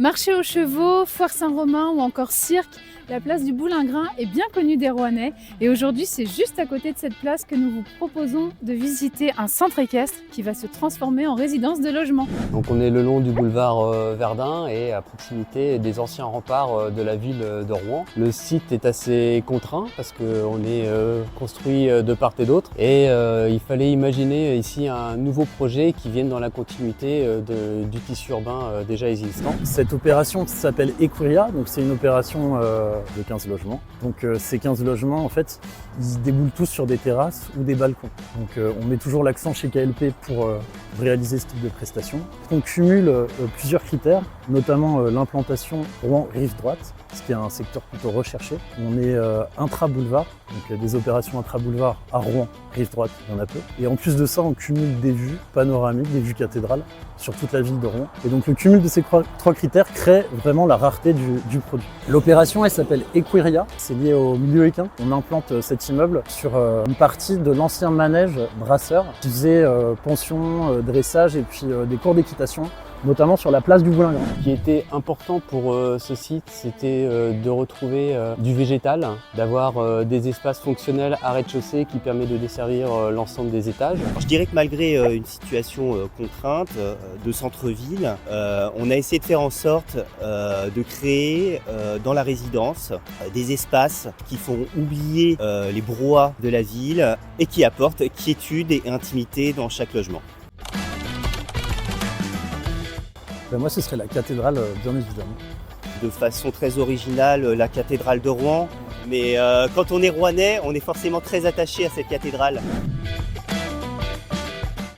Marché aux chevaux, foire Saint-Romain ou encore cirque, la place du Boulingrin est bien connue des Rouennais et aujourd'hui c'est juste à côté de cette place que nous vous proposons de visiter un centre équestre qui va se transformer en résidence de logement. Donc on est le long du boulevard Verdun et à proximité des anciens remparts de la ville de Rouen. Le site est assez contraint parce qu'on est construit de part et d'autre et il fallait imaginer ici un nouveau projet qui vienne dans la continuité du tissu urbain déjà existant. Cette opération s'appelle Equiria, donc c'est une opération de 15 logements. Donc ces 15 logements, en fait, ils déboulent tous sur des terrasses ou des balcons. Donc on met toujours l'accent chez KLP pour réaliser ce type de prestation. On cumule plusieurs critères, notamment l'implantation Rouen-Rive droite, ce qui est un secteur plutôt recherché. On est intra-boulevard, donc des opérations intra-boulevard à Rouen, Rive droite, il y en a peu. Et en plus de ça, on cumule des vues panoramiques, des vues cathédrales sur toute la ville de Rouen. Et donc le cumul de ces trois critères crée vraiment la rareté du produit. L'opération, elle s'appelle Equiria, c'est lié au milieu équin. On implante cet immeuble sur une partie de l'ancien manège Brasseur qui faisait pension, dressage et puis des cours d'équitation, notamment sur la place du Boulingrin. Ce qui était important pour ce site, c'était de retrouver du végétal, d'avoir des espaces fonctionnels à rez-de-chaussée qui permet de desservir l'ensemble des étages. Je dirais que malgré une situation contrainte de centre-ville, on a essayé de faire en sorte de créer dans la résidence des espaces qui font oublier les brouhahas de la ville et qui apportent quiétude et intimité dans chaque logement. Ben moi, ce serait la cathédrale, bien évidemment. De façon très originale, la cathédrale de Rouen. Mais quand on est rouennais, on est forcément très attaché à cette cathédrale.